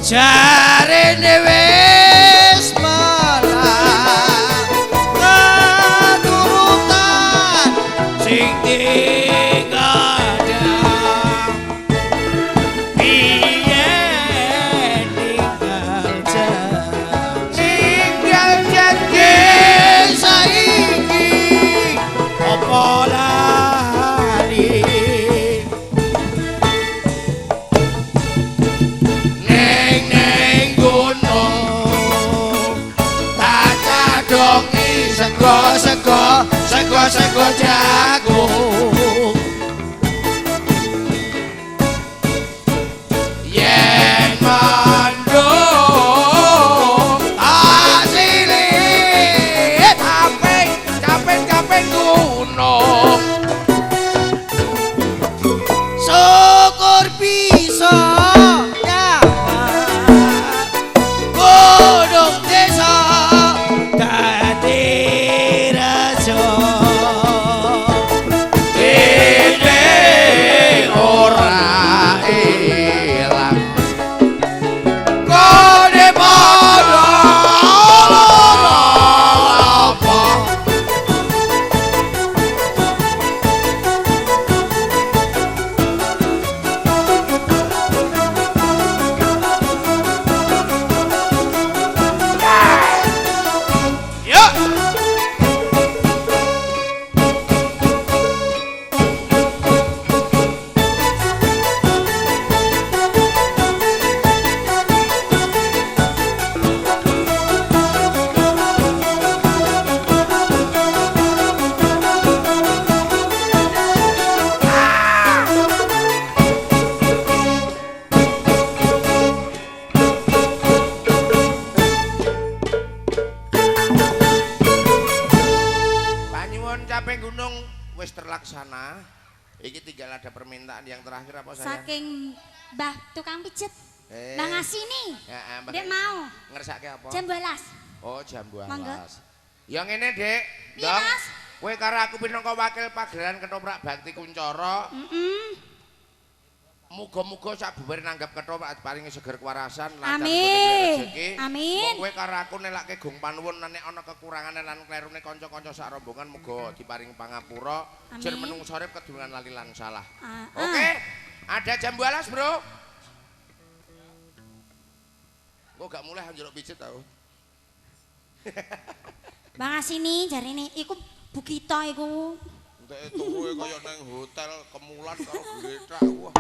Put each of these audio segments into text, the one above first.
Jarene wis malah keturutan sing digadang biyen tinggal janji saiki apa lali sego jagung yen mandung asile capek gunung syukur bisa gunung desa dadi capek gunung wis terlaksana. Iki tinggal ada permintaan yang terakhir apa saya? Saking Mbah tukang pijet. Mbah Ngasini. Heeh, Dek mau. Ngersake apa? Jam 12. Oh, jam 12. Mangga. Ya ngene, Dek. Dong. Kowe karo aku minangka wakil pagelaran Ketoprak Bakti Kuncoro. Muga-muga sak bubar nanggap ketoprak paringi seger kewarasan lancar rezeki. Amin. Kowe karo aku nelakke gong panuwun nek ana kekurangane lan klerune kanca-kanca sak rombongan muga diparingi pangapura, jur menungso urip kedunungan lali lan salah. Oke. Ada jam 12, Bro. Kok gak mulai njaluk pijet tau. Bang Asini jarine iku Bukita iku. Entek tuwe kaya nang hotel kemulan karo gletak. Wah.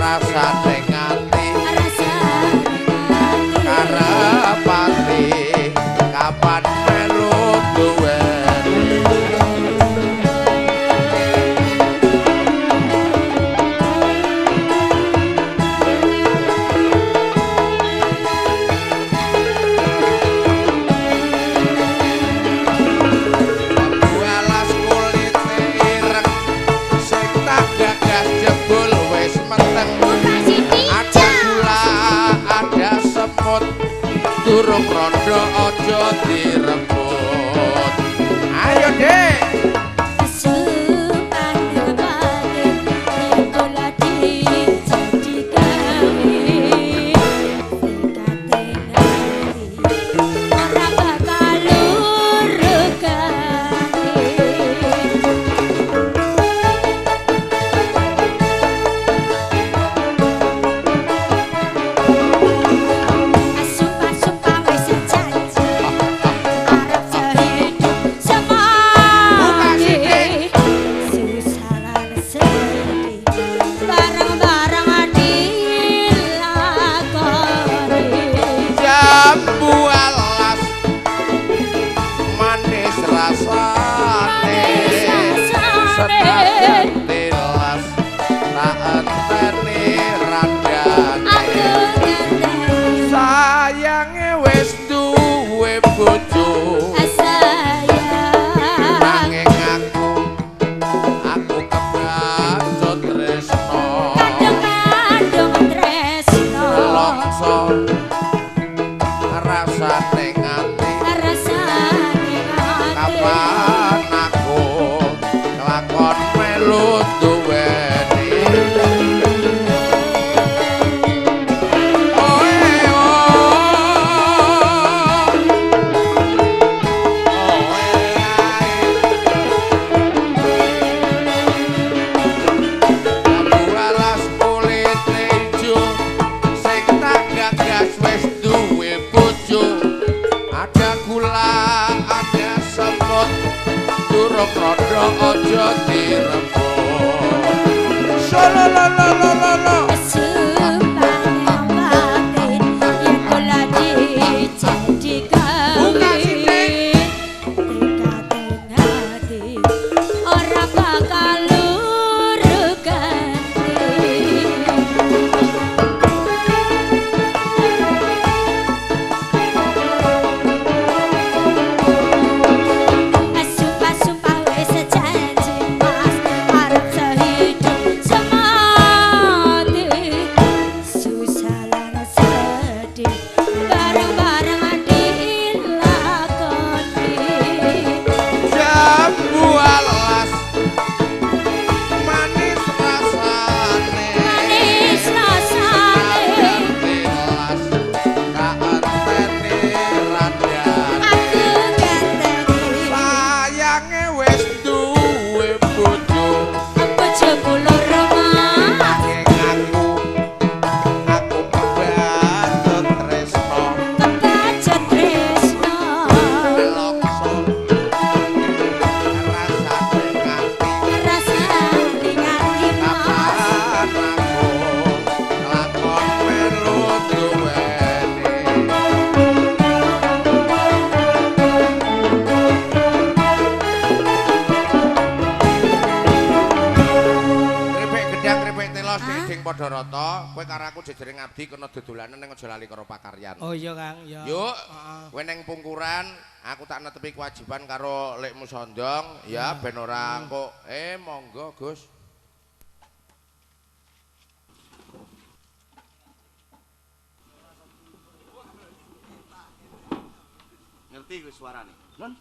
Rasane ngati durung rondo aja direbut. Ayo Dek. Kowe karo aku jejere ngabdi kena dodolanan ning aja lali karo pakaryan. Oh iya Kang, ya. Yuk, kowe ning pungkuran, aku tak netepi kewajiban karo Lekmu Sondong, ya ben ora kok monggo Gus. Ngerti Gus suarane? Non.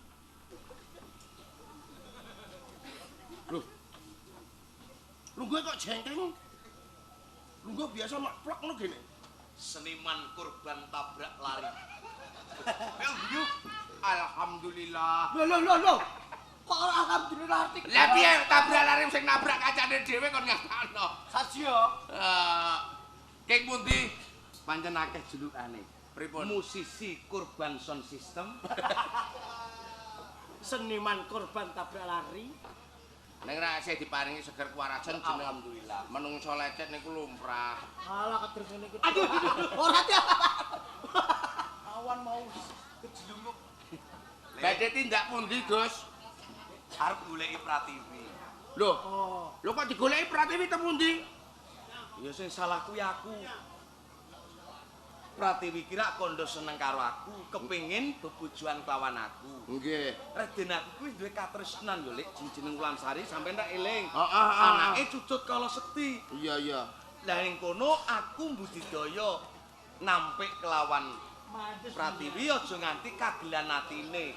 Loh. Lu gue kok jengking? Lu biasa mak plak ngono gini. Seniman korban tabrak lari. Yuk, alhamdulillah. Loh. Kok alhamdulillah artik. Lah piye tabrak lari sing nabrak kacane dhewe kon ngasano. Sajiyo. Keng pundi? Pancen akeh julukane. Pripun? Musisi korban sound system. Seniman korban tabrak lari. Ning ra isih diparingi seger kuwarajan jeneng Alhamdulillah. menungso lecet niku lumrah. Alah kader ngene iki. Aduh, ora ti. Awan mau kejelunguk. Badhe tindak pundi, Gus? Arep goleki Pratiwi. Loh. Lho kok digoleki Pratiwi teng pundi? Ya sing salah kuwi aku. Pratiwi kira kondo seneng karo aku, kepengin bebujuan kelawan aku. Nggih. Raden aku kuwi duwe katresnan yo, Lik, jeneng Wulansari sampeyan tak eling. Heeh. Anake Cucut Kala Sekti. Iya. Lah ning kono aku mbudidaya nampik kelawan Pratiwi aja nganti kagelan atine.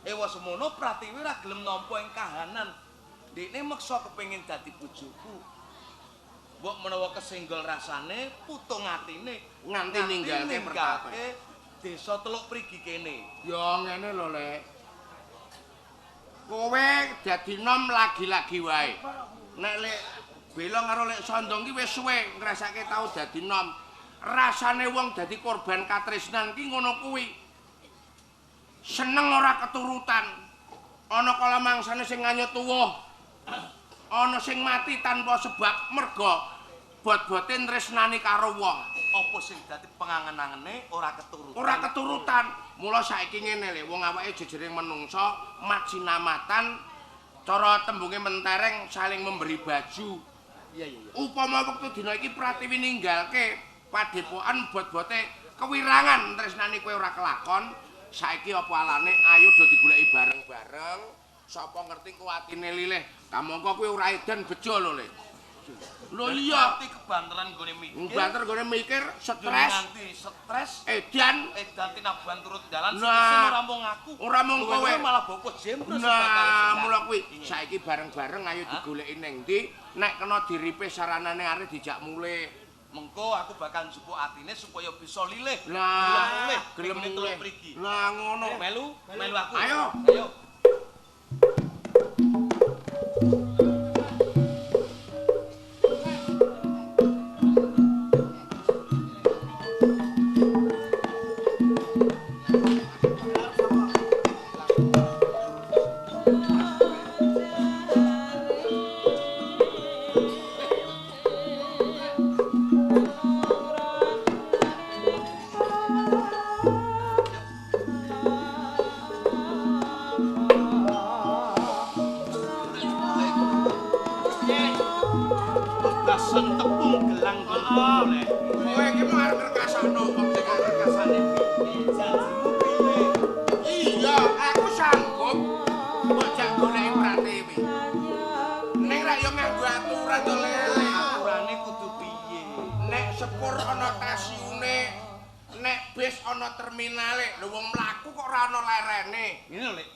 Ewa semono Pratiwi ora gelem nampa ing kahanan. Dekne meksa kepengin dadi bojoku. Mbok menawa kesenggol rasane, putung atine Nganti ninggalke pertape. Desa Teluk Prigi kene. Ya ngene lho, Lek. Kowe dadi nom lagi-lagi wae. Nek Lek Bela karo Lek Sondong ki wis suwe ngrasake tau dadi nom. Rasane wong dadi korban katresnan ki ngono kuwi. Seneng ora keturutan. Ana kala mangsane sing nganyut tuwuh. Ana sing mati tanpa sebab merga bot-bote tresnani karo wong. Apa sing dadi pengangen-angene ora keturutan? Ora keturutan. Mula saiki ngene lho, wong awake jejering manungsa majinamatan cara tembunge mentereng saling memberi baju. Iya. Upama wektu dina iki Pratiwi ninggalke padepokan bot-bote kewirangan tresnani kowe ora kelakon, saiki apa alane ayo do digoleki bareng-bareng. Sapa ngerti kuwatine lilih. Kamangka kowe ora edan bejo lho, Le. Lho iya, Ngerti kebanteran gone mikir. banter gone mikir, stres, Nganti stres, edan. tinaban turut dalan Nah, sing ora mung aku. ora mung kowe. Malah boko jembros. Nah, mula kuwi saiki bareng-bareng ayo digoleki ning ndi, nek kena diripe saranane arep dijak mulih. Mengko aku bakal njupuk atine supaya bisa lilih. Lah, gelem gelem mulih. mulih. Lah ngono. Melu aku. Ayo. Basan tepung gelang golek. Kowe iki mau arep rekasano kok sing Rekasane piye? Janjimu piye? Iya, aku sanggup mbok jak goleki Pratiwi. Ning ra yo nganggo aturan to lele. Aturane kudu piye? Nek sepur ana stasiune, nek bis ana terminale, lho wong mlaku kok ora ana lerene. Ngene lho, Lek.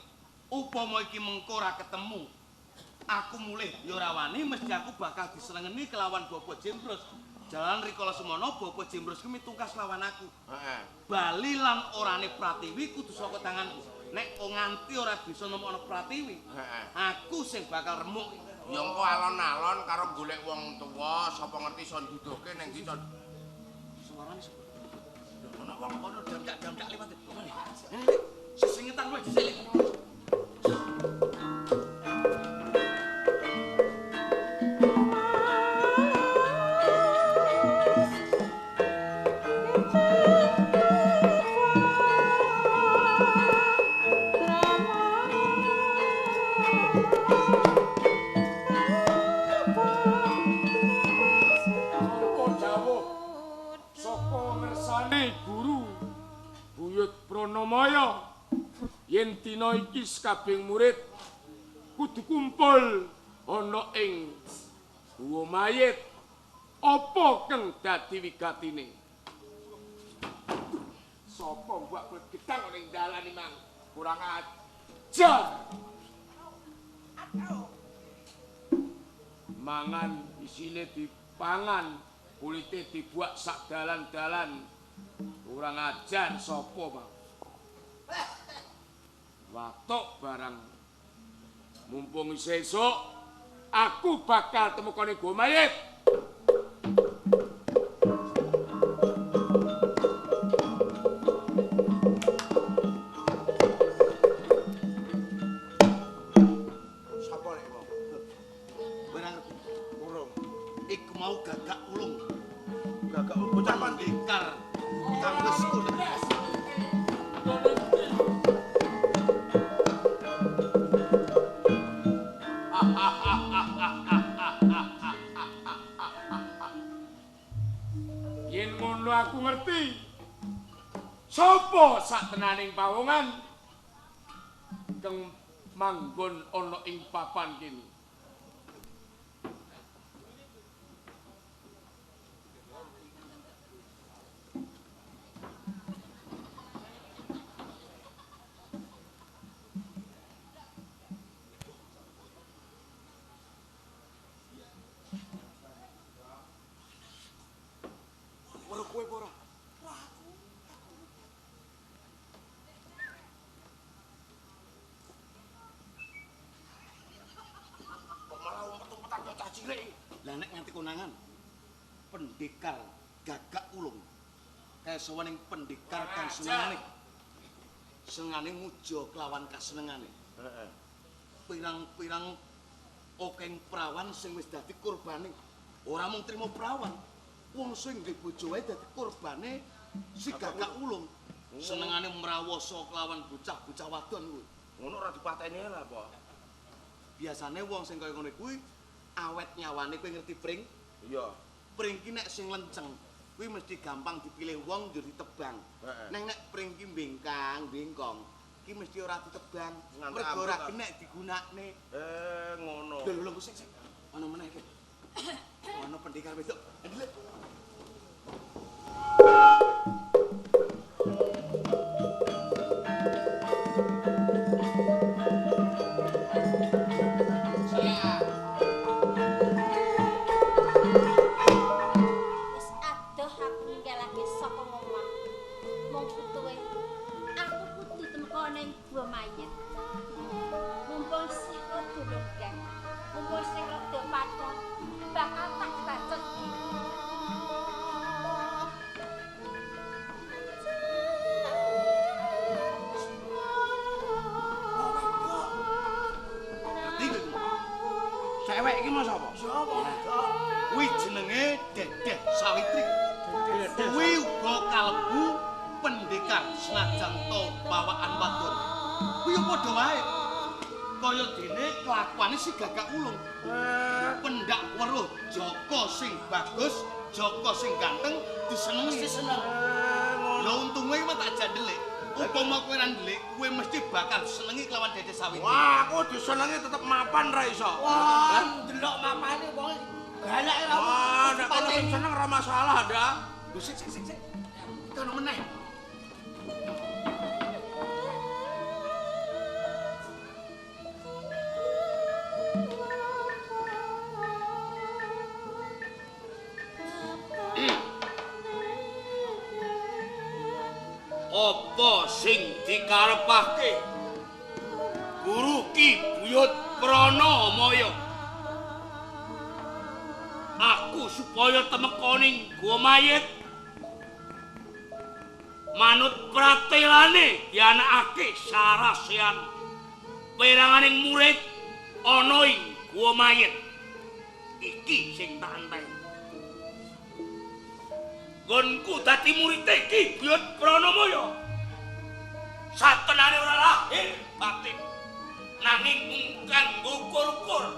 Upama iki mengko ora ketemu, aku mulih ya ora wani mesti aku bakal disenengeni kelawan Bapak Jembros. Jalan rikala semono Bapak Jembros ki mitungkas lawan aku. Heeh. Bali lan orane Pratiwi kudu saka tanganku. Nek nganti ora bisa nemokno Pratiwi, Heeh. aku sing bakal remuk. Ya engko alon-alon karo golek wong tuwa, sapa ngerti iso nduduhke ning ndi to. Suarane sapa? Ono wong kono damdak liwat. Ini sesingetan wae diselik. Guru Buyut Pranamaya yen dina iki sakabeh murid kudu kumpul ana ing guwa mayit apa kang dadi wigatine sapa mbak kulit gedang ning dalan mang kurang ajar mangan isine dipangan kulite dibuak sak dalan-dalan kurang ajar sapa Bang watuk barang mumpung sesuk aku bakal temukane go mayit Sapa lek wong? Barang ngerti. Urung. Iku mau gagak ulung. Gagak bocah Caman dekar. Kang wis kulit. yen ngono aku ngerti sapa satenaning pawongan kang manggon ana ing papan kene kowe apa ora? Kok malah umpet-umpetan bocah cilik. Lah nek nganti konangan pendekar gagak ulung. Kaya sawaning pendekar kang senengane. Senengane muja kelawan kasenengane. Heeh. Pirang-pirang okeng prawan sing wis dadi kurbane. Ora mung trimo prawan, wong sing duwe bojo wae dadi kurbane si gagak ulung. Senengane mrawasa kelawan bocah-bocah wadon kuwi. Ngono ora dipateni lah apa? Biasane wong sing kaya ngene kuwi awet nyawane kowe ngerti pring? Iya. Pring ki nek sing lenceng kuwi mesti gampang dipilih wong yo ditebang. Heeh. Neng nek pring ki bengkong ki mesti ora ditebang. Nganti Mergo ora ambruk, kenek digunakne. Ngono. Lho sik. Ana meneh iki. Ana pendekar wedok. Ndelok. Wis adoh aku ninggalake saka ngomong. Mung putuhe aku kudu temeka ning gua mayit. Mumpung sing durung kan. Mumpung sing rada padha bakal tak bacot. Cewek iki mau sapa? Kuwi jenenge Dedeh Sawitri. Kuwi uga kalebu pendekar senajan to bawaan wadon. Kuwi padha wae. Kaya dene kelakuane si gagak ulung. Pendak weruh Joko sing bagus, Joko sing ganteng disenengi. Lho untunge iki tak jandelik. Upama kowe ra ndelik, kowe mesti bakal senengi kelawan Dedeh Sawitri. Wah, aku disenengi tetep mapan ra iso. Wah, ndelok mapane wong galake ra. Wah, nek kono sing seneng ra masalah, dah. Lho sik. Kono meneh. Apa sing dikarepake? Guru Ki Buyut Pranamaya. Aku supaya temekoning gua mayit. Manut pratelane dianakake sarasean peranganing murid ana ing gua mayit. Iki sing tak enteni. Gonku dadi murid Ki Buyut Pranamaya. Satenane ora lahir batin. Nanging mung kanggo kur-kur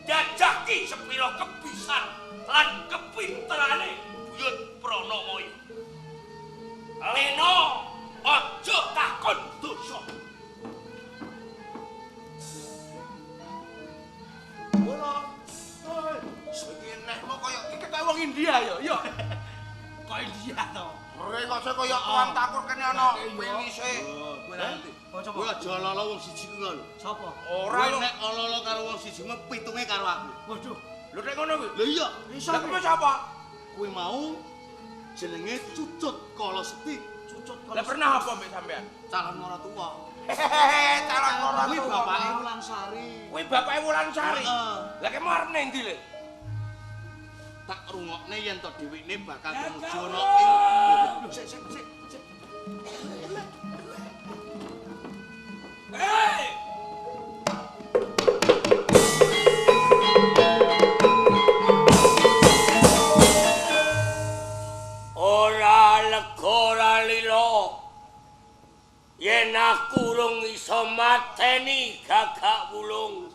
jajaki sepira kebisan lan kepinterane Buyut Pranamaya. Lena aja takon dosa. Ora. Oi, sing nehmu kaya iki ketok wong India ya. Yo. Kok India to. Ora kok kaya tuan takur kene ana pilise. Kowe ngerti? Kowe aja lolo wong siji kuwi lho. Sapa? Ora Kowe nek lolo karo wong siji mah pitunge karo aku. Waduh. Lho nek ngono kuwi. Lho iya, Lah kuwi sapa? kowe mau jenenge Cucut Kaloseti. Cucut Lah pernah apa mbek sampean? Calon ora tuwa. Hehehe, calon ora Kuwi tuwa. bapake Wulansari. Kuwi bapake Wulansari. Heeh. Lah ki marne ndi le? Tak rungokne yen to dhewekne bakal tumuju ana ing. Sik. Hei! Ora lega ora lila. Yen aku urung iso mateni Gagak Wulung.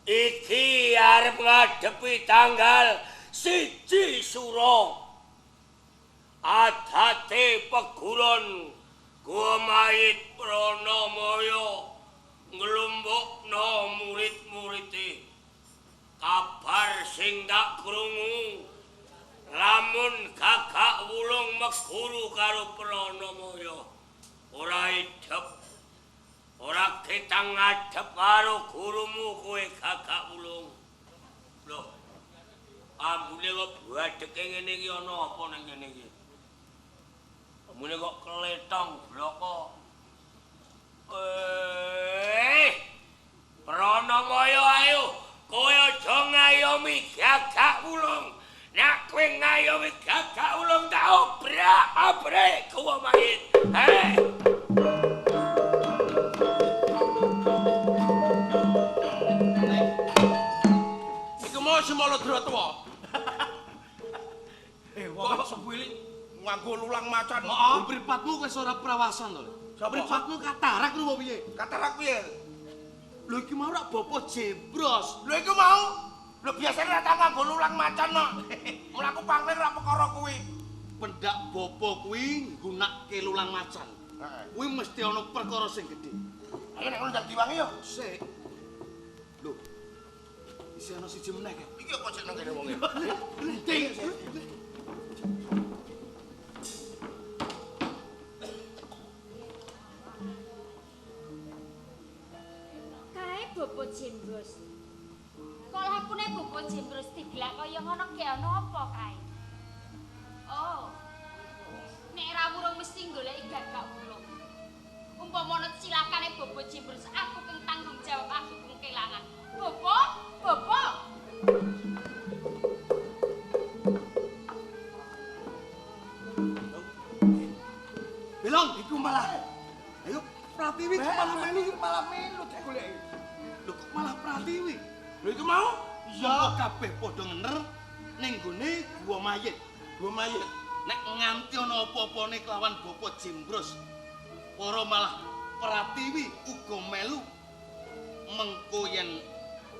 Iki arep ngadepi tanggal 1 Sura. Adate peguron Gua Mayit Pranamaya nglumbukna murid-muride. Kabar sing tak krungu lamun Gagak Wulung meguru karo Pranamaya ora idep, ora ketang ngadep karo gurumu kowe Gagak Wulung. Lho, Ambune kok badheke ngene iki ana apa nang kene iki? Ambune kok kletong bloko. Pranamaya ayo, kowe aja ngayomi gagak ulung. Nek kowe ngayomi gagak ulung tak obrak-abrik kowe mayit. Iku mau semolo Dratwa. Wong Kok sebuili nganggo lulang macan. mripatmu wis ora prawasan to. Mripatmu katarak lho piye? Katarak piye? Lho iki mau rak Bapak Jembros. Lho iku mau. Lho biasane ra tak nganggo lulang macan kok. Mlaku pangling ra perkara kuwi. Pendak Bapak kuwi nggunakake lulang macan. Heeh. Kuwi mesti ana perkara sing gedhe. Ayo nek ngono ndak diwangi yo. Sik. Lho. Isi ana siji meneh ke. Iki apa sik nang kene wonge? Lenting. Kae Bapak Jembros. Kok lakune Bapak Jembros digelak kaya ngono ki ana apa kae? Oh. Nek ra wurung mesti goleki gagak ulung. Umpama ana cilakane Bapak Jembros, aku kang tanggung jawab aku kang kelangan. Bapak, Bapak. Belong iku malah. Ayo Pratiwi malah melu. malah melu tak goleki. Lho kok malah Pratiwi? Lho iku mau Iya kabeh padha ngener ning gone gua mayit. gua mayit. Nek nganti ana apa-apane kelawan Bapak Jembros, para malah Pratiwi uga melu mengko yen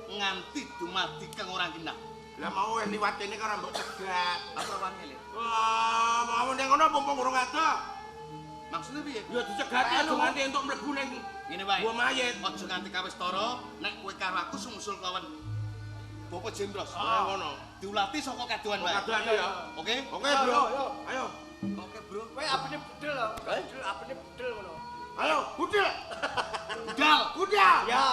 nganti dumadi kang ora genah. Lah mau wis liwat kene karo mbok cegat. Apa wangi le? Wah, mau ning ngono mumpung urung ada. Maksudnya piye? Ya dicegati aja nganti entuk mlebu ning Ngene wae. gua mayit. Aja nganti kawis tara nek kowe karo aku sumusul kelawan Bapak Jembros. Ah, ngono. Diulati saka kaduan wae. Kaduan ya. Oke? Oke, Bro. Ayo. Oke, Bro. Kowe apene bedel lho. Bedel apene bedel ngono. Ayo, budal. Budal. Budal. Ya.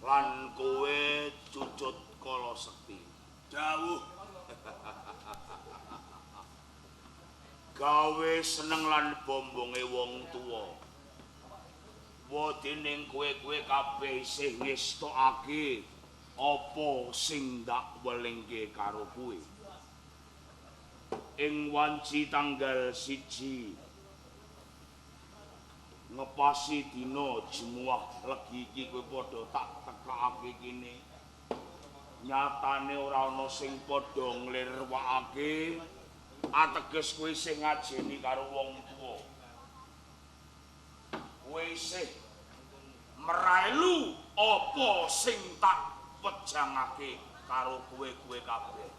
lan kowe cucut kala sekti. Dawuh. Gawe seneng lan bombonge wong tuwa. Wadene kowe-kowe kabeh isih ngestokake apa sing ndak welingke karo kowe. Ing wanci tanggal 1 ngepasi dina Jemuah Legi iki kowe padha tak tekakake kene. Nyatane ora ana sing padha nglirwakake ateges kowe sing ngajeni karo wong tuwa. Kowe isih merailu apa sing tak wejangake karo kowe-kowe kabeh.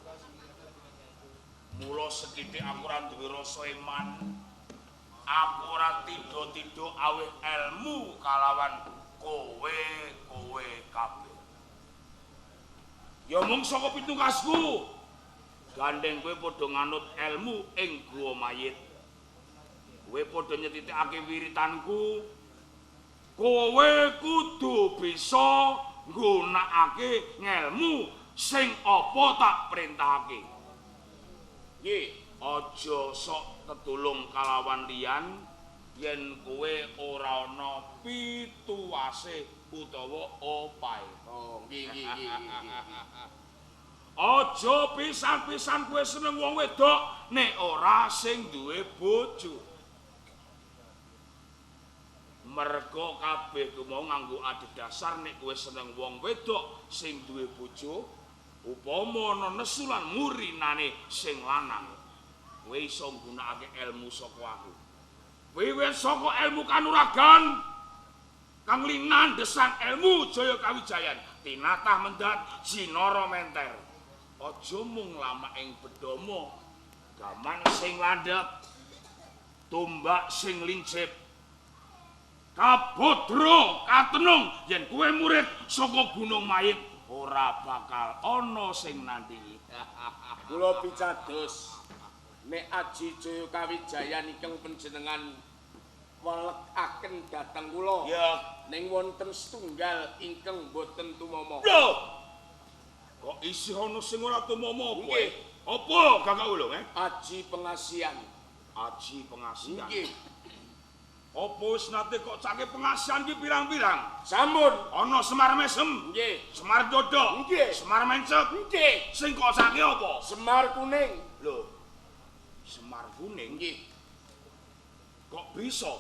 Mula sekithik aku ora duwe rasa iman. Aku ora tido-tido awih ilmu kalawan kowe kabeh. Ya mung saka pitungkasku. Gandeng kowe padha nganut ilmu ing guwa mayit. Kowe padha nyetitikake wiritanku. Kowe kudu bisa nggunakake ngelmu sing apa tak perintahake. Nggih, aja sok tetulung kalawan liyan yen kowe ora ana pituwase utawa opahe. Oh, nggih. Aja pisan-pisan kowe seneng wong wedok nek ora sing duwe bojo. Merga kabeh ku mau nganggo adhedhasar nek kowe seneng wong wedok sing duwe bojo, upama ana nesu lan murinane sing lanang. Kowe iso nggunakake ilmu saka aku. Wiwit saka ilmu kanuragan kang linandhesan ilmu Jaya Kawijayan, tinatah mendat jinara menter. Aja mung lama ing bedama, gaman sing landhep, tombak sing lincip, kabodro katenung yen kowe murid saka Gunung Mayit ora bakal ana sing nandingi. Kula picados nek Aji Jaya Kawijayan ingkang panjenengan welekaken dhateng kula. Ya, Ning wonten setunggal ingkang boten tumama. lho. Kok isih ana sing ora tumama apa? Nggih. Apa Kakak Ulung, Aji Pengasihan. Aji Pengasihan. Nggih. Apa wis nate kok cake pengasihan ki pirang-pirang? Sampun. Ana Semar Mesem, Nggih. Semar Dodo, Nggih. Semar Mencep. Nggih. Sing kok cake apa? Semar Kuning. Lho. Semar Kuning. Nggih. Kok bisa?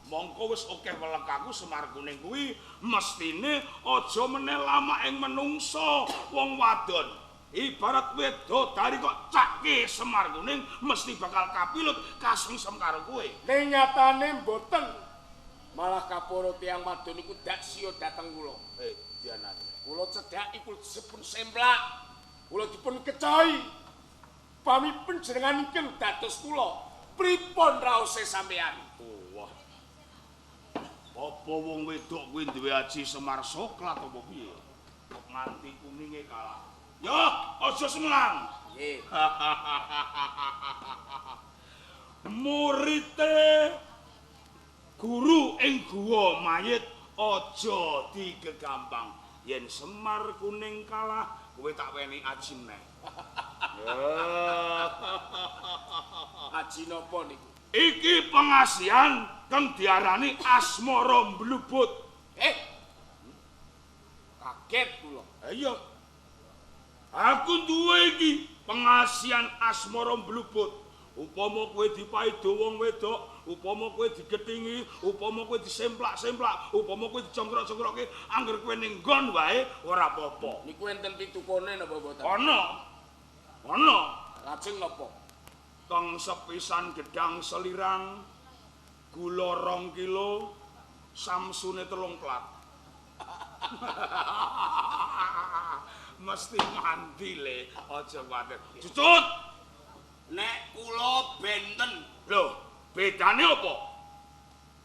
Mongko wis akeh welekaku Semar Kuning kuwi mestine aja meneh lama ing menungso wong wadon. Ibarat widodari kok cake Semar Kuning mesti bakal kapilut kasungsem karo kowe. Ning nyatane mboten. Malah kaporo tiyang wadon iku dak siya dhateng kula. Dianane. Kula cedhakipun dipun semplak. Kula dipun kecohi. Pami panjenengan ingkang dados kula. Pripun raose sampeyan? Wah. Apa wong wedok kuwi duwe aji Semar Soklat apa piye? Kok nganti kuninge kalah. Ya, aja semelang. Nggih. Murite guru ing guwa mayit aja digegampang. Yen Semar Kuning kalah, kowe tak weni aji neh. Aji napa niku? Iki pengasihan kang diarani asmara mblubut. Kaget kula. Iya. Aku duwe iki pengasihan asmara mblubut. Upama kowe dipaido wong wedok, upama kowe digethingi, upama kowe disemplak-semplak, upama kowe dijongkrok-jongkrokke, angger kowe ning nggon wae ora apa-apa. Niku enten pitukone napa mboten? Ana. Lajeng napa? Tong sepisan gedang selirang, gula 2 kilo, samsune 3 plat. Mesti nganti le, aja kuwatir. Cucut. Nek kula benten, Lho, bedane apa?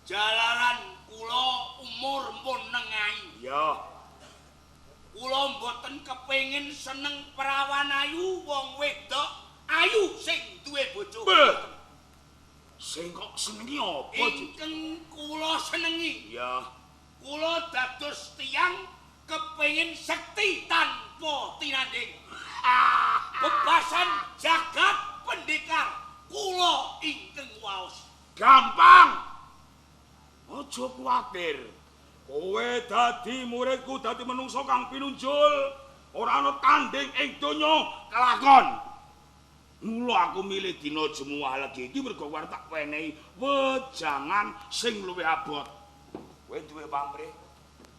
jalaran kula umur pun nengai. Ya, Kula mboten kepengin seneng perawan ayu wong wedok ayu sing duwe bojo. beh. Sing kok senengi apa, Cucut? Ingkang kula senengi, Ya, kula dados tiyang kepengin sekti tanpa tinanding. Bebasan jagat pendekar kula ingkang waos. gampang. Aja kuwatir. Kowe dadi muridku, dadi menungso kang pinunjul. Ora ana tanding ing donya kelakon. Mula aku milih dina Jemuah Legi iki mergo arep tak wenehi wejangan sing luwih abot. Kowe duwe pamrih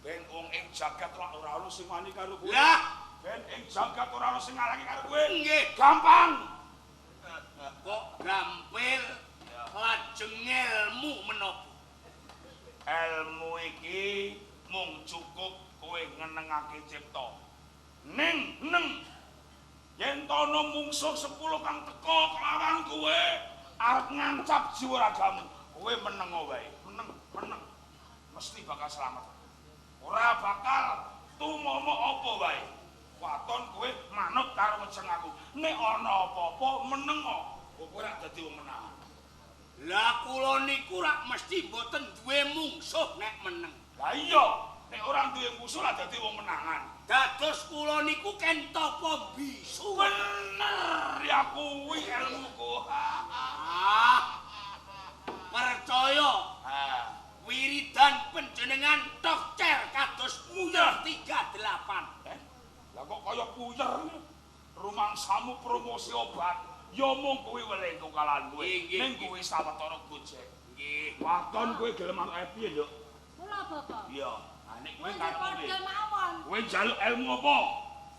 ben wong ing jagat ora ana sing wani karo kowe. Lah, Ben ing jagat ora ana sing ngalangi karo kowe. nggih. Gampang. Kok gampil lajeng ilmu menapa? Ilmu iki mung cukup kowe ngenengake cipta. Ning yen ana mungsuh 10 kang teka kelawan kowe arep ngancap jiwa ragamu, kowe meneng wae. Meneng. Mesti bakal selamat. Ora bakal tumomo apa wae. Waton kowe manut karo wejeng aku. Nek ana apa-apa meneng kok. Kowe ora dadi wong menangan. Lah kula niku rak mesti mboten duwe mungsuh nek meneng. Lah iya, nek ora duwe musuh lah dadi wong menangan. Dados kula niku ken tapa bisu. Bener ya kuwi ilmuku. Percaya. Wiridan panjenengan dokter kados Puyer 38. Lah kok kaya puyer rumangsamu promosi obat. Ya mung kuwi welengku kalahan kowe. Ning kuwi sawetara gojek. Nggih. Waton kowe gelem arep piye, Nduk? Kula Bapak. Iya. Lah nek kowe Kowe karep padha piye? mawon. Kowe njaluk ilmu apa?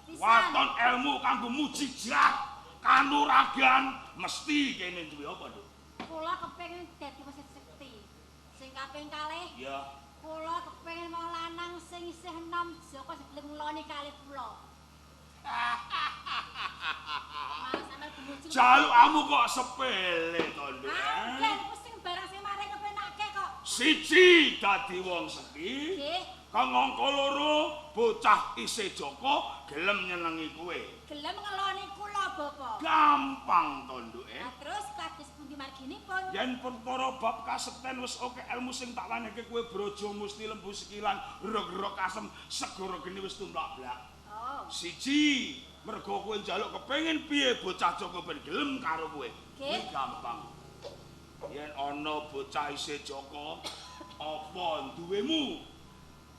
Pisan. Waton ilmu kanggo mujizat, kanuragan, mesti kene duwe apa, Nduk? Kula kepengin dadi mesin sekti. Sing kaping kalih, Iya. kula kepengin wong lanang sing isih enom Joko sebelum ngloni kalih kula. Mas sampe bumuju. Jalukmu kok sepele to, Nduk. Nggih, niku sing barang sing mari kepenake kok. Siji dadi wong sekti. Nggih, Kang angka loro bocah isih Joko gelem nyenengi kowe. gelem ngeloni kula Bapak. Gampang to, Nduk. Nah, terus kados pundi marginipun? Yen perkara bab kasekten wis oke ilmu sing tak waneke kowe brojo musti lembu sikilan, gerok-gerok asem, segara geni wis tumplak-blak. Oh, Siji, mergo kowe njaluk kepengin piye bocah Joko ben gelem karo kowe. Kuwi gampang. Yen ana bocah isih Joko, apa duwemu?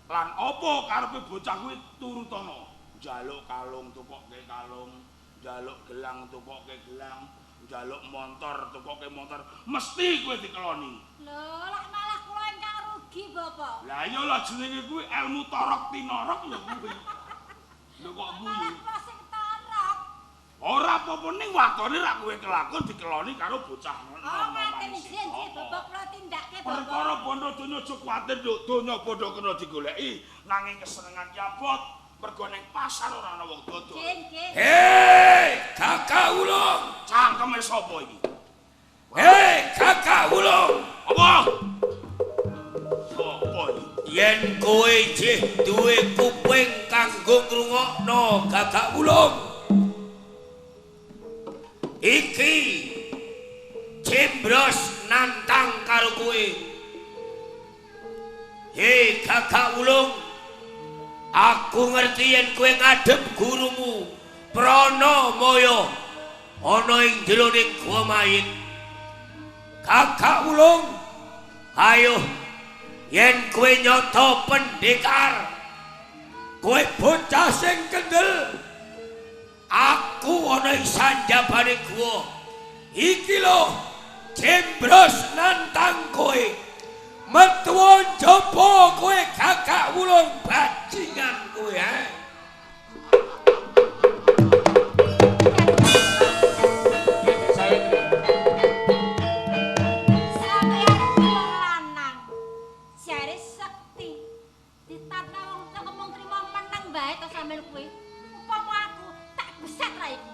Lan apa karepe bocah kuwi turutana? Njaluk kalung tukokke kalung, njaluk gelang tukokke gelang, njaluk montor tukokke montor, mesti kowe dikeloni. lho, lak malah kula ingkang rugi Bapak. Lah iya lah jenenge kuwi ilmu torok tinorok ya kuwi. Lho kok Malah guyu. kula sing tarok. Ora apa-apa ning watone rak kowe kelakon dikeloni karo bocah Oh, nom-noman ngaten sik. nggih, Bapak kula tindakke Perkara Bapak. bondo donya aja kuwatir, Nduk. Donya padha kena digoleki, nanging kesenengan yabot mergo ning pasar ora ana wong dodol. Nggih. Hei, Kakak Ulung. Cangkeme sapa iki? Hei, Kakak Ulung. Apa? Sapa iki? Yen kowe jih duwe kuping kanggo ngrungokno Kakak Ulung. Iki Cimbros nantang karo kowe. Hei, Kakak Ulung. Aku ngerti yen kowe ngadep gurumu Pranamaya ana ing jero ning gua mayit. Kakak Ulung, ayo yen kowe nyoto pendekar, kowe bocah sing kendel. Aku ana ing sanjabane gua. Iki lho Cimbros nantang kowe. Metu njaba kowe Kakak Ulung bajingan kowe Sampeyan wong lanang. Jare sekti. Ditatna wong kok mung trima meneng bae to sampeyan kuwi. Upama aku tak beset ra iku.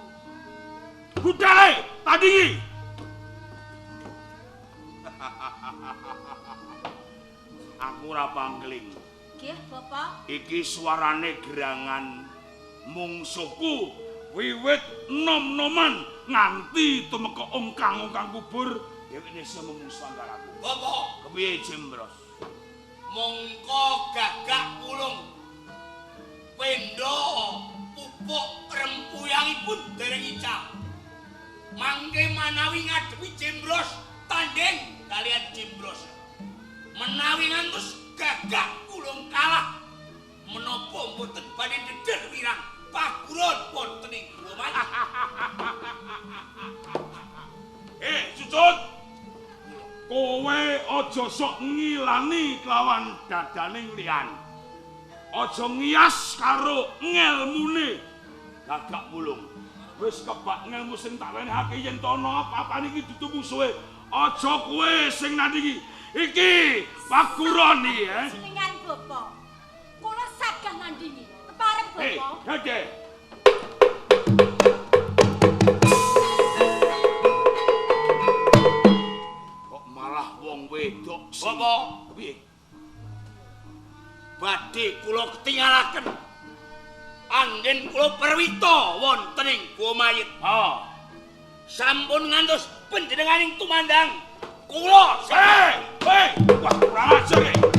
Budale, tandingi. Aku ora pangling. Nggih, Bapak. Iki suarane gerangan mungsuhku wiwit nom-noman nganti tumeka ongkang-ongkang kubur dheweke iso mungsuhan karo aku. Bapak, Kepiye Cimbros? mongko gagak ulung. Pendo pupuk rempuyangipun dereng icah. Mangke manawi ngadepi Cimbros tanding kalian Cimbros. Menawi ngantos gagak ulung kalah menapa mboten badhe deder wirang paguron wonten ing Broman. Cucut. Kowe aja sok ngilani kelawan dadaning liyan. Aja ngias karo ngelmune Gagak Wulung. Wis kebak ngelmu sing tak wenehake yen to ana apa-apane iki dudu musuhe. Aja kowe sing nandi iki. Iki Pak Guroni Jenengan Bapak. Kula sagah nandingi. Keparep Bapak. Gede. Kok malah wong wedok sih? Bapak, Piye? badhe kula ketinggalaken. Anggen kula perwita wonten ing Guwa Mayit. Sampun ngantos panjenenganing tumandang kula. Hei, wah kurang ajar iki.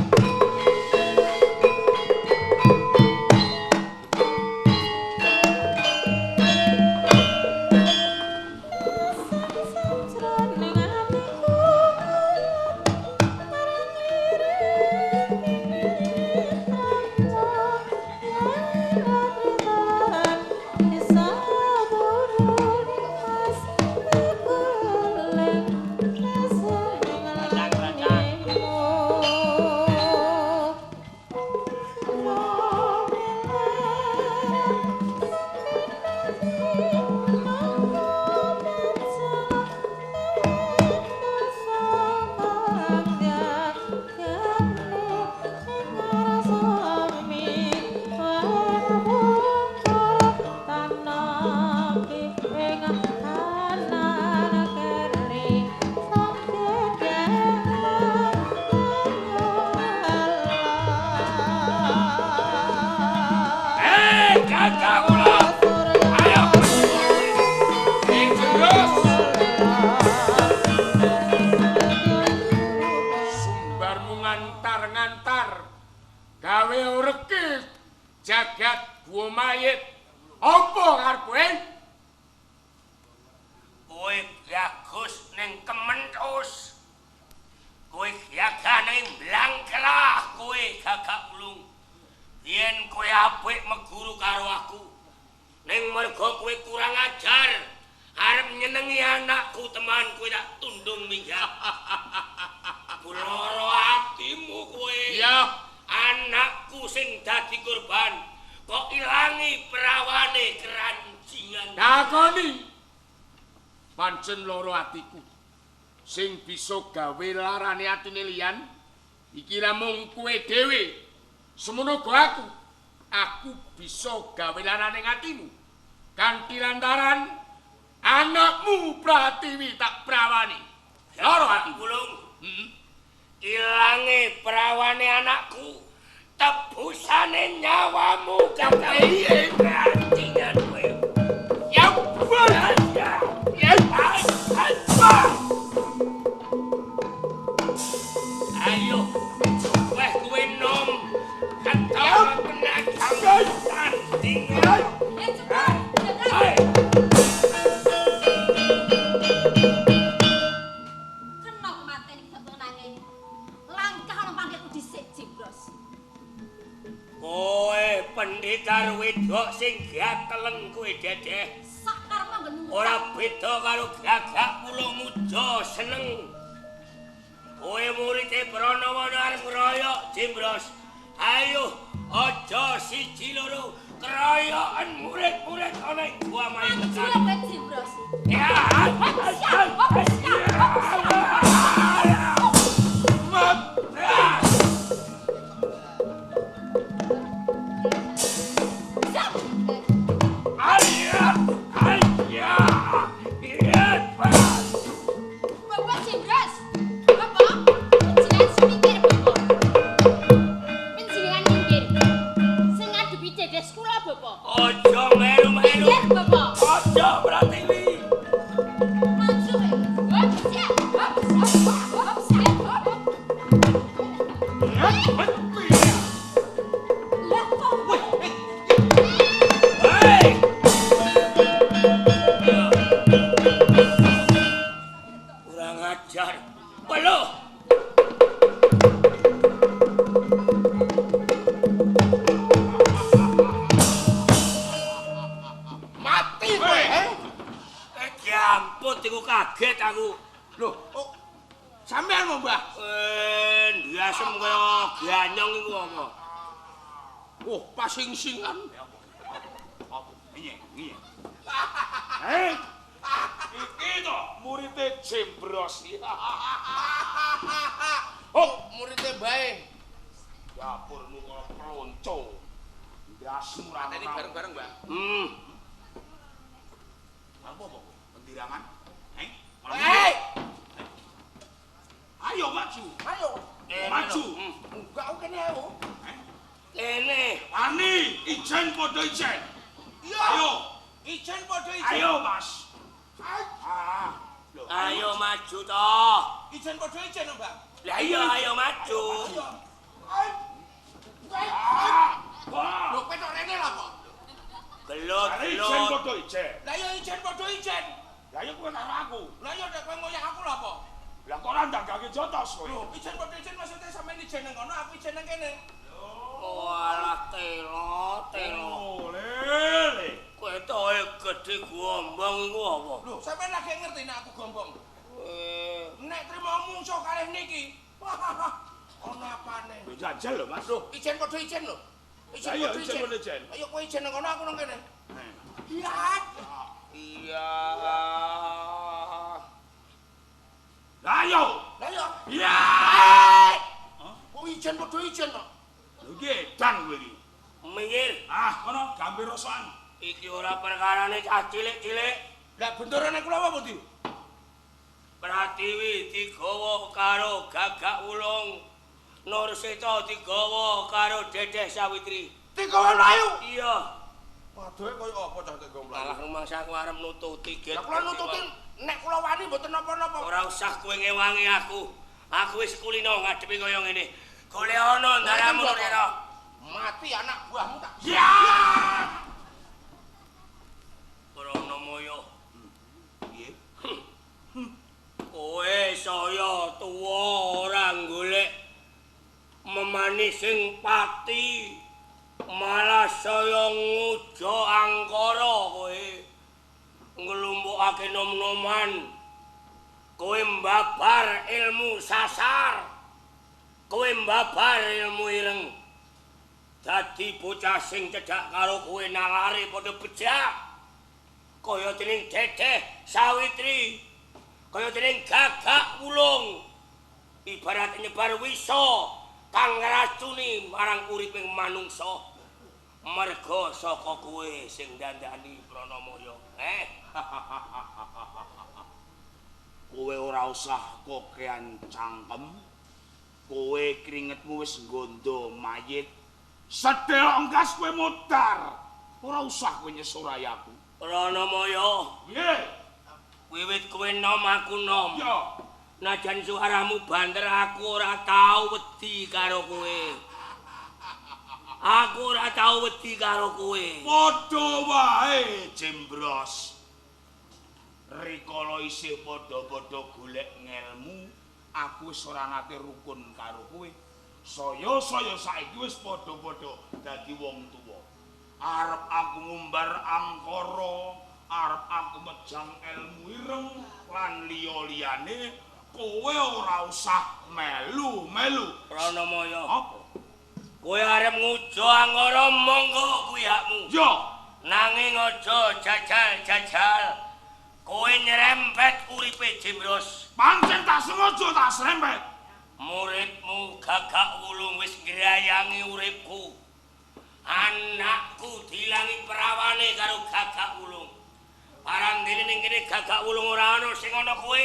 Gawe ureke jagat Guwa Mayit. Apa karepmu? Kowe bagus ning Kementhus. Kowe gagah ning Blangklah, kowe gagak ulung. Yen kowe apik meguru karo aku. Ning mergo kowe kurang ajar, arep nyenengi anakku teman kowe tak tundung minggah. Loro atimu kowe. Ya, anakku sing dadi korban kok ilangi perawane kerancingan. Dakoni. Pancen loro atiku. Sing bisa gawe larane atine liyan iki namung kowe dhewe. Semono go aku. Aku bisa gawe larane atimu. Kanthi lantaran anakmu Pratiwi tak prawani. Loro atiku. Ilange perawane anakku, tebusane nyawamu kabeh kerancingan kowe. Ya ampun. Ya Ayo, weh kowe nom. Katawa penakang tinggal. Cepat, Hai. Kenapa mateni ketonange? Langkah ana panggilku dhisik, Jibros. Kowe pendekar wedok sing gateleng kowe Dedeh. Sakarepmu nggen Ora beda karo gagak kula muda seneng. Kowe murite Pranawana arep ngeroyok Jimbros. Ayo aja siji loro keroyokan murid-murid ana ing Guwa Mayit. Cilik Jibros. Ya. Bapak Jibros. Bapak, penjenengan semikir, Bapak. Penjenengan minggir. Sing ngadepi Dedes kula, Bapak. Aja melu-melu. Minggir, Bapak. Aja Pratiwi. Maju, Hop, siap. Hop, siap. Hop, siap. Hop. Lah kok. Hei. Kurang ajar. Peluh. mati kowe. Jamput iku kaget aku. Loh, sampean mau, Mbah? Ndiasem kaya ganyong iku apa? Oh, pasing-singan. Piye? Iki to muridé Jembros. Oh, muridé bae. Dapur nu karo pelonco. Ndasmu ra Mateni bareng-bareng, Mbak. Apa kok? Pendirangan? Ayo maju. Ayo. Maju. Enggak aku kene ayo. Kene. Wani, ijen padha ijen. Iya. Ayo. Ijen padha ijen. Ayo, Mas. Ayo maju toh. Ijen padha ijen, Mbak. Lah iya ayo maju. Lho, kowe tok rene lho kok. Gelut Ijen gelut. padha ijen. Lah ya ijen padha ijen. Lah ya kowe karo aku. Lah ya nek kowe ngoyak aku lho apa? Lah kok ora ndagake jotos kowe. Lho, ijen padha ijen maksudnya sampean ijen nang kono, aku ijen nang kene. Walah telo. Oh, lele. Kowe toe gedhe gombong iku apa? Lho, sampean lagi ngerti nek aku gombong. Nek trimo mungsuh kalih niki. Ono apane? Lho jajal lho, Mas. Lho, ijen padha ijen lho. Ijen Ayo, padha ijen padha ijen. Ayo kowe ijen nang kono, aku nang kene. Iya. Iya. Lah ayo. Lah ya. Iya. Kok ijen padha ijen kok? Lho iki edan kowe iki. Minggir. Kono gambir rosokan. Iki ora perkarane cah cilik-cilik. Lah bentorane kula apa, Di? Pratiwi digawa karo Gagak Wulung. Nurseta digawa karo Dedeh Sawitri. Tiga Melayu. Iya. Waduh koyo apa cah tiga Malah Melayu? rumangsa aku arep nututi get. Lah kula nututin nek kula wani mboten napa-napa. Ora usah kowe ngewangi aku. Aku wis kulino ngadepi kaya ngene. Golek ana ndaramu Nurira. Mati anak buahmu tak. Ya. Rono moyo. Piye? Kowe saya tuwa ora golek memani sing pati. Malah saya ngujo angkara kowe. Nglumpukake nom-noman. Kowe mbabar ilmu sasar. Kowe mbabar ilmu ireng. Dadi bocah sing cedhak karo kowe nalare padha bejak. Kaya dening Dedeh Sawitri. Kaya dening Gagak Wulung. Ibarat nyebar wisa kang ngracuni marang uriping manungsa. Merga saka kowe sing dandani Pranamaya. Kowe ora usah kokean cangkem. Kowe keringetmu wis nggondo mayit. Sedhel engkas kowe mutar. Ora usah kowe nyesurai aku. Pranamaya, Piye? wiwit kowe nom aku nom. Ya. Najan suaramu banter aku ora tau wedi karo kowe. Aku ora tau wedi karo kowe. Padha wae, Jembros. Rikala isih padha-padha golek ngelmu, aku wis ora nate rukun karo kowe. Saya saiki wis padha-padha dadi wong tuwa. Arep aku ngumbar angkara, arep aku mejang ilmu ireng lan liya-liyane, kowe ora usah melu-melu. Pranamaya, Apa? kowe arep ngujo angkara monggo kuwi hakmu. Yo, Nanging aja jajal-jajal. Kowe nyerempet uripe Jembros. pancen tak sengaja tak serempet. Muridmu Gagak Wulung wis ngrayangi uripku. Anakku dilangi perawane karo Gagak Wulung. Parandene ning kene Gagak Wulung ora ana sing ana kowe,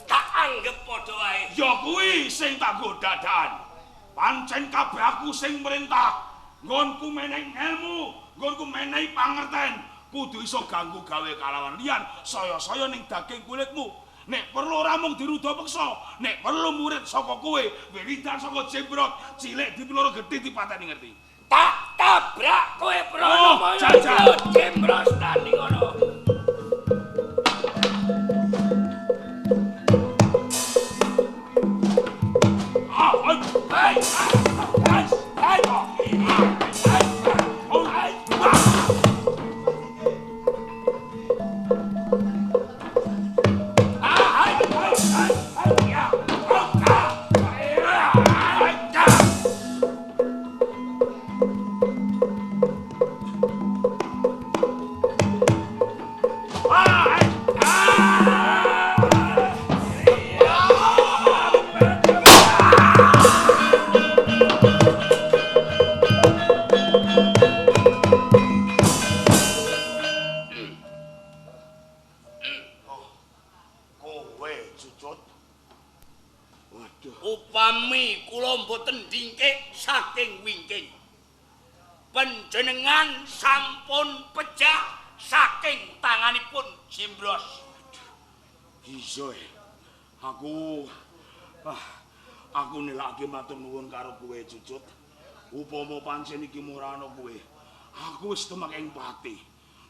tak anggap padha wae. Ya kuwi sing tak nggo dadakan. Pancen kabeh aku sing merintah. Nggonku menehi ilmu, nggonku menehi pangerten. Kudu iso ganggu gawe kalawan liyan, saya-saya ning daging kulitmu. Nek perlu ora mung diruda peksa, nek perlu murid saka kowe, wiridan saka Jembrot, cilik dipeloro gedhe dipateni ngerti. Tak tabrak kowe Pranamaya. jajal. Jembros tani ngono. Upami kula mboten dingkik saking wingking. Panjenengan sampun pecah saking tanganipun Jimbros. Iya. Aku nelake matur nuwun karo kowe Cucut. Upama pancen iki ora ana kowe, aku wis temek ing pati.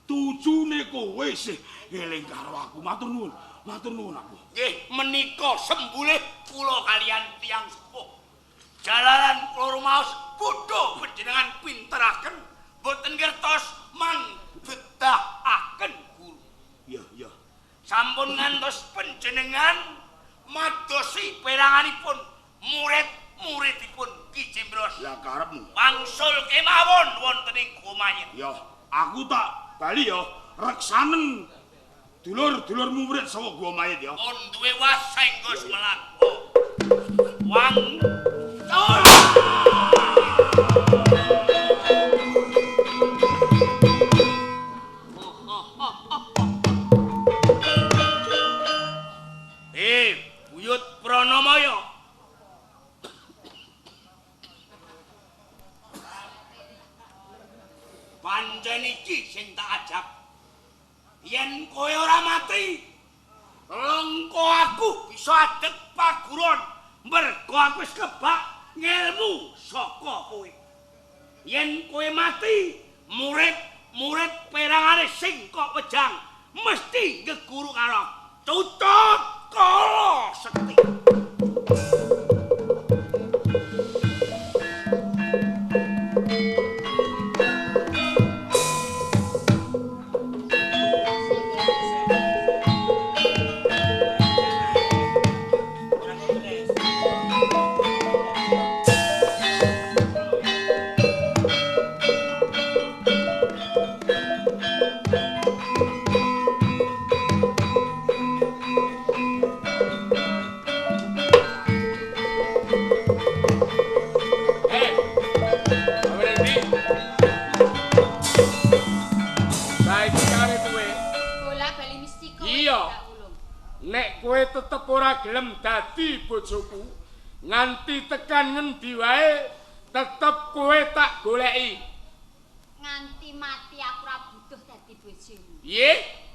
Tujune kowe sih eling karo aku. Matur nuwun aku. Nggih, menika sembulih kula kalian tiyang sepuh. Jalaran kula rumaos bodho panjenengan pinteraken, boten ngertos manggetahaken guru. Iya. Sampun ngantos panjenengan madosi peranganipun murid-muridipun Ki Jimbros. Lah karepmu. Wangsul kemawon wonten ing Gumayit. Ya, aku tak bali ya reksanen dulur-dulurmu murid saka Gua Mayit ya. Pun duwe wasenggo semelaku. Wang Buyut Pranamaya. Pancen iki sing tak ajab. Yen kowe ora mati, lengko aku bisa adeg paguron mergo aku wis kebak ngelmu saka kowe. Yen kowe mati, murid perangane sing kok wejang mesti geguru karo Tutut Kala Sekti. Nek kowe tetep ora gelem dadi bojoku, nganti tekan ngendi wae tetep kowe tak goleki. Nganti mati aku ora butuh dadi bojomu. Piye?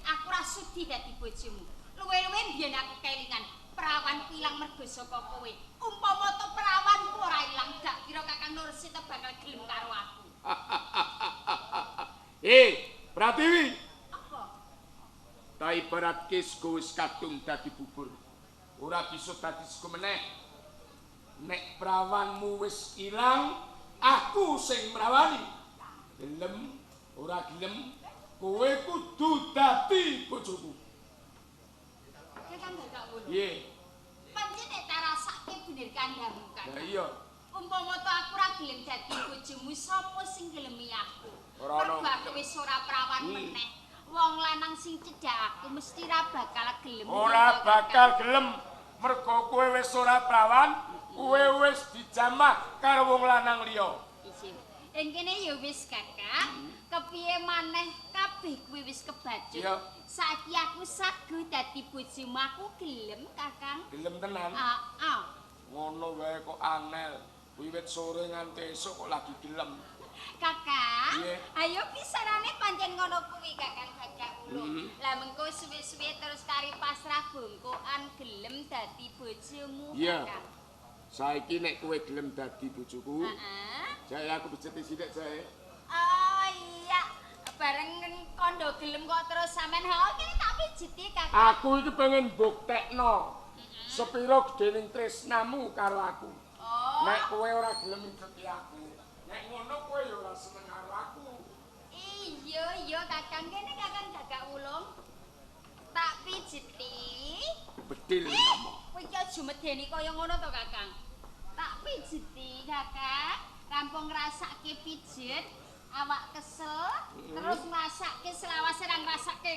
Aku ora sudi dadi bojomu. Luwe-luwe biyen aku kelingan perawan ilang mergo saka kowe. Umpama to perawanku ora ilang, gak kira Kakang Nursi te bakal gelem karo aku. Pratiwi. Ta ibaratke sego wis kadung dadi bubur. Ora bisa dadi sego meneh. Nek prawanmu wis ilang, aku sing mrawani. Gelem ora gelem, kowe kudu dadi bojoku. Kakang gak ngono. Piye? Pancen nek tak rasake bener kandhamu kan. Lah iya. Umpama to aku ora gelem dadi bojomu, sapa sing gelemi aku? Ora ono. Mergo aku wis ora prawan meneh. Wong lanang sing cedhak aku mesti ra bakal gelem. Ora bakal gelem mergo kowe wis ora prawan, kowe wis dijamah karo wong lanang liya. Isin. Ing kene ya wis Kakang, kepiye maneh kabeh kuwi wis kebacut. Iya. Saiki aku sagu dadi bojomu, aku gelem Kakang. Gelem tenan. Heeh. Ngono wae kok angel. Wiwit sore nganti esuk kok lagi gelem. Kakang, Iya. ayo pisanane pancen ngono kuwi Kakang Gagak Ulung. Lah mengko suwe-suwe terus kari pasrah bongkokan gelem dadi bojomu Iya. Kakang. Saiki nek kowe gelem dadi bojoku, Heeh. jae aku beceti sithik jae. Oh iya, bareng kondo gelem kok terus sampean oke tak pijiti Kakang. Aku iki pengen buktekno sepiro gedening tresnamu karo aku. Oh. Nek kowe ora gelem ngikuti aku, nek ngono kowe ya ora seneng karo aku. Iya Kakang, kene Kakang Gagak Ulung. Tak pijiti. Bedil. Kowe iki aja medeni kaya ngono to Kakang. Tak pijiti Kakang, rampung ngrasake pijet, awak kesel, terus ngrasake selawase ra ngrasake.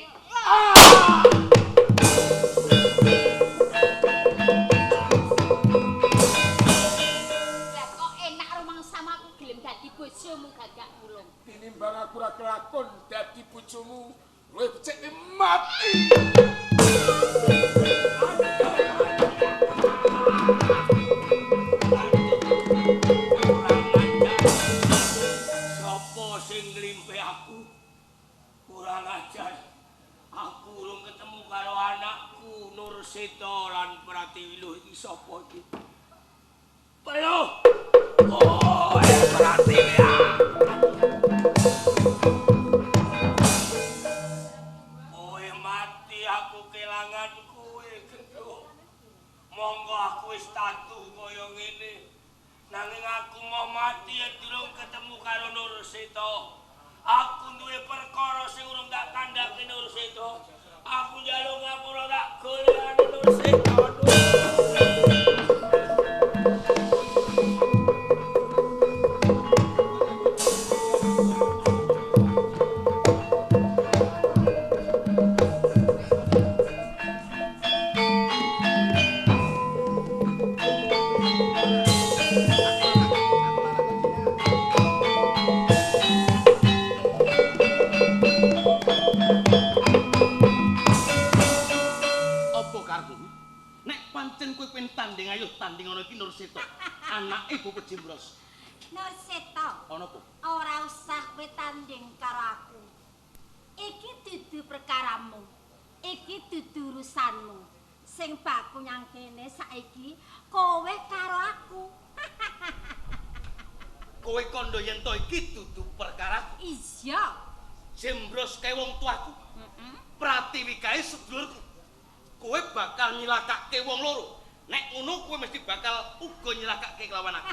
Lah kok enak rumangsamu aku gelem dadi bojomu Gagak Ulung. Tinimbang aku ora kelakon dadi bojomu, luwih becik mati. tatu kaya ngene. Nanging aku mau mati yen durung ketemu karo Nur Seta. Aku duwe perkara sing urung tak kandhake Nur Seta. Aku njaluk ngapura tak golekane Nur Seta. Tanding ayo tanding ana iki Nur Seta. Anake Bapak Jembros. Nur Seta. Ana apa? Ora usah kowe tanding karo aku. Iki dudu perkaramu. Iki dudu urusanmu. Sing baku nyang kene saiki kowe karo aku. Kowe kandha yen to iki dudu perkara. Iya. Jembros kae wong tuaku. Pratiwi kae sedulurku. Kowe bakal nyilakake wong loro. Nek ngono kowe mesti bakal uga nyilakake kelawan aku.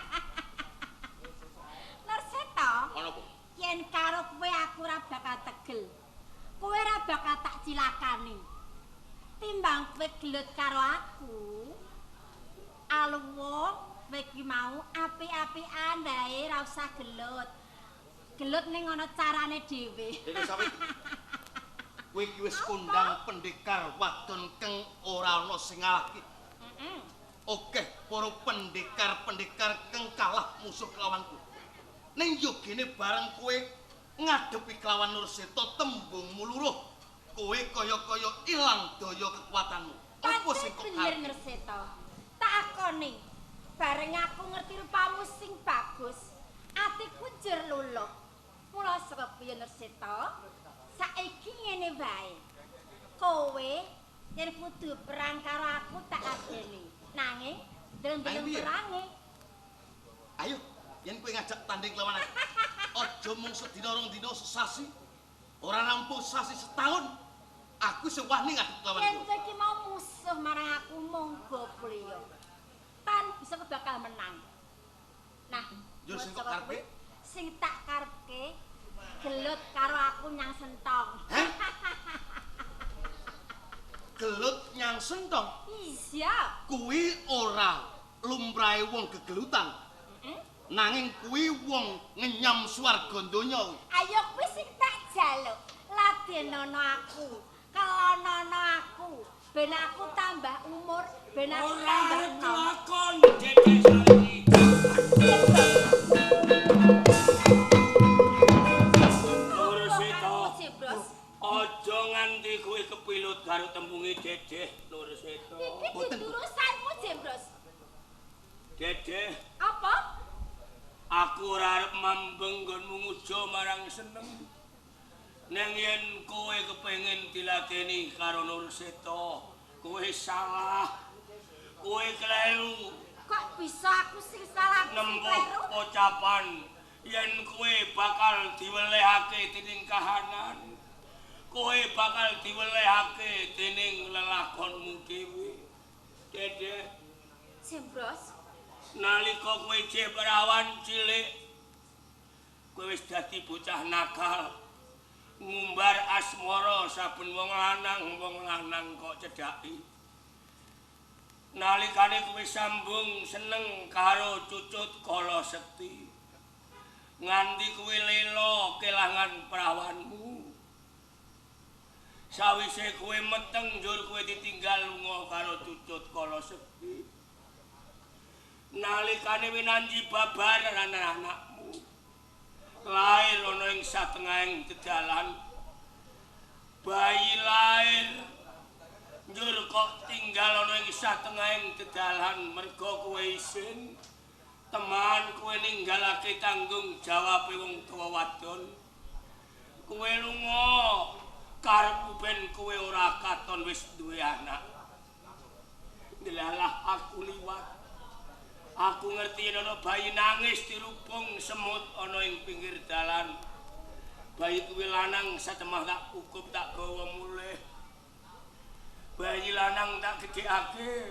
Nur Seta. Ana apa? Yen karo kowe aku ora bakal tegel. Kowe ora bakal tak cilakani. Timbang kowe gelut karo aku. Aluwo kowe iki mau apik-apikan wae ora usah gelut. Gelut ning ana carane dhewe. Iki sampe kowe iki wis kondang pendekar wadon keng ora ana sing ngalahke. Oke, para pendekar-pendekar keng kalah musuh kelawanku. Ning yogene bareng kowe ngadepi kelawan Nur Seta tembungmu luruh. Kowe kaya-kaya ilang daya kekuatanmu. Apa sing kok piye Nur Seta? Tak akoni. Bareng aku ngerti rupamu sing bagus, atiku jer luluh. Mula saka piye Nur Seta? Saiki ngene wae. Kowe yen kudu perang karo aku tak adeni. Nanging deleng-deleng perange. Ayo, yen kowe ngajak tanding lawan aku. Aja mung sedina rong dina sesasi. Ora rampung sasi setahun. Aku sing wani ngadep lawan Yen kowe. kowe iki mau musuh marang aku monggo priya. Tan bisa bakal menang. Nah, Yo sing kok karepe? Sing tak karepke gelut karo aku nyang sentong. Hah? Gelut nyang sentong. Iya. Kuwi ora lumrahe wong gegelutan. Nanging kuwi wong ngenyam swarga donya. Ayo kuwi sing tak jaluk. Ladenono aku, kelonono aku, ben aku tambah umur, ben aku tambah enom. Lakon Dede Salini. Nur Seta. Aja nganti kowe kepilut karo tembunge Dedeh Nur Seta. Iki urusanmu, Jembros. Dedeh, Apa? aku ora arep mambeng nggonmu muja marang seneng. Nang yen kowe kepengin diladeni karo Nur Seta, kowe salah. Kowe kleru. Kok bisa aku sing salah Nempuh pocapan yen kowe bakal diwelehake dening kahanan. Kowe bakal diwelehake dening lelakonmu dhewe. Dedeh, Jembros. nalika kowe isih perawan cilik, kowe wis dadi bocah nakal. Ngumbar asmara saben wong lanang kok cedhaki. Nalikane kowe sambung seneng karo Cucut Kala Sekti. Nganti kowe lela kelangan prawanmu. Sawise kowe meteng njur kowe ditinggal lunga karo Cucut Kala Sekti. Nalikane winanji babar anak-anakmu. Lair ana ing satengahing dedalan. Bayi lair njur kok tinggal ana ing satengahing dedalan merga kowe isin. Teman kowe ninggalake tanggung jawabe wong tuwa wadon. Kowe lunga karepmu ben kowe ora katon wis duwe anak. Delalah aku liwat. Aku ngerti yen ana bayi nangis dirupung semut ana ing pinggir dalan. Bayi kuwi lanang satemah tak kukup tak gawa mulih. Bayi lanang tak gedhekake.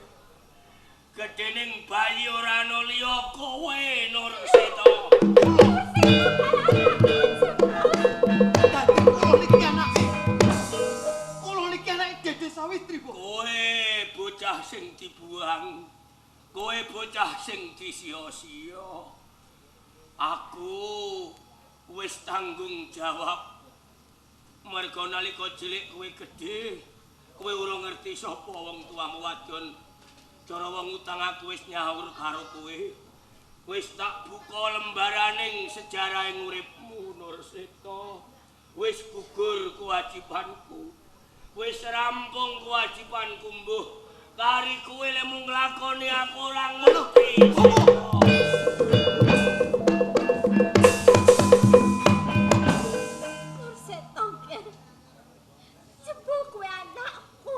Gedening bayi ora ana liya kowe Nur Seto. Dadi kula niki anake Dede Sawitri, Bu. Kowe bocah sing dibuang. Kowe bocah sing disia-sia. Aku wis tanggung jawab. Merga nalika cilik kowe gedhe, kowe ora ngerti sapa wong tuamu wadon. Cara wong utang aku wis nyaur karo kowe. Wis tak buka lembaraning sejarahing uripmu Nur Seto. Wis gugur kewajibanku. Wis rampung kewajibanku mbuh. Kari kowe lemu nglakoni aku ora ngerti. Nur Seto, Ger. Jebul kowe anakku.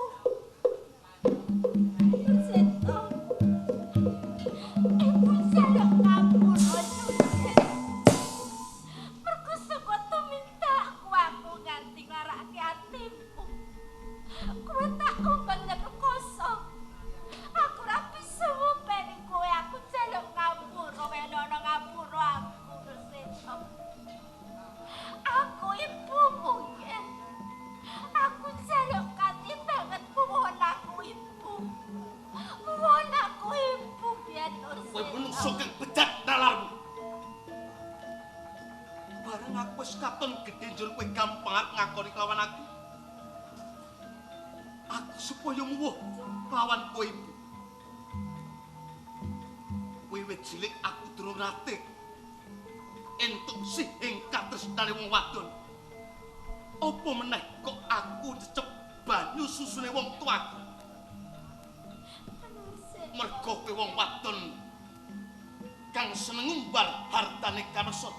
Nur Seto. Ibu jaluk ngapura, Ger. Mergo saka tumintakku aku nganti nglarake atimu. Kowe tak umbang ngekoso. Aku ora bisa ngopeni kowe, aku jaluk ngapura, wenono ngapura aku, Nur Seto. Aku ibumu, Ger. Aku jaluk kanthi banget mohon aku ibu. Mohon aku ibu, biar Nur Kowe Seto. menungso kang bejat nalarmu. Bareng aku wis katon gedhe njur kowe gampang ngakoni kelawan aku. Aku supaya muwuh kelawan kowe ibu. Wiwit cilik aku durung nate entuk sih ing katresnane wong wadon. Apa meneh kok aku cecep banyu susune wong tuaku. Nur Seto. Mergo kowe wong wadon kang seneng ngumbal hartane kanesa.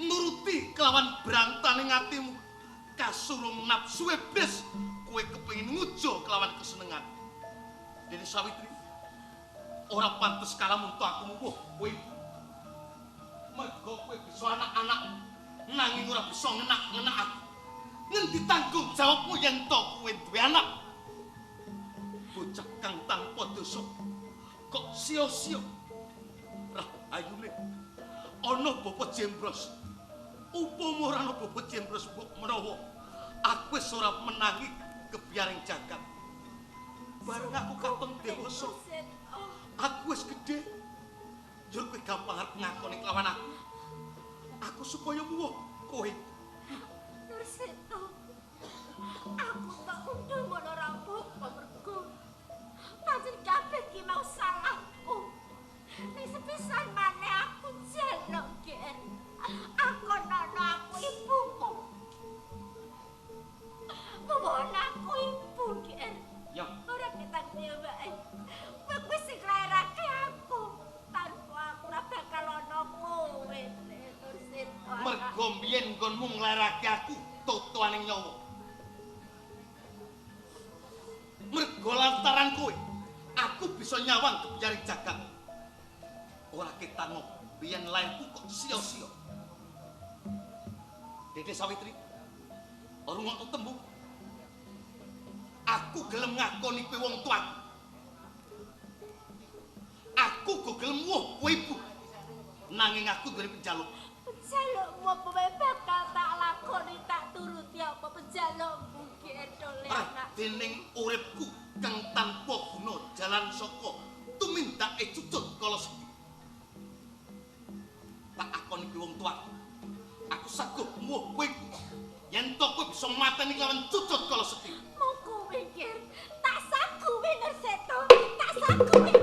Nuruti kelawan brantaning atimu. Kasurung nafsu iblis, kowe kepengin ngujo kelawan kesenengan. Dene Sawitri, ora pantes kalamun to aku muwuh kowe. Mergo kowe bisa anak-anak nanging ora bisa ngenak-ngenak aku. Ngendi tanggung jawabmu yen to kowe duwe anak? Bocah kang tanpa dosa kok sia-sia. Rah ayune ana bapa jembros. Upama ora ana bapa jembros mbok menawa aku wis ora menangi kebiaring jagat. Bareng aku katon dewasa, aku wis gedhe. Njur kowe gampang arep ngakoni kelawan aku. Aku supaya muwuh kowe. Nur Seto. Aku tak undang ngono ora apa mergo pancen kabeh ki mau salahku. Ning sepisan maneh aku jaluk, Ger. Aku nono aku ibumu. Mohon aku ibu, Ger. Ya, Ora ketang wae. Kowe sing nglairake aku. Tanpa aku ora bakal ana kowe, Nur Seto. mergo mbiyen nggonmu nglairake aku totoaning nyawa. Mergo lantaran kowe, aku bisa nyawang kebiaring jagat. Ora ketang biyen lairku kok sia-sia. Dede Sawitri, ora ngono tembung. Aku gelem ngakoni kowe wong tuaku. Aku kok gelem muwuh kowe ibu. Nanging aku duwe penjaluk. Penjalukmu apa wae bakal tak lakoni, tak turuti apa penjalukmu, Ger, dole anak. Dening uripku kang tanpa guna jalan saka tumindake cucut kala sedhi. Tak akoni kowe wong tuaku. Aku saguh muwuh kowe. Yen to kowe bisa mateni kelawan cucut kala sedhi. Mung kowe, Ger, tak saguhi Nur Seto, tak saguhi.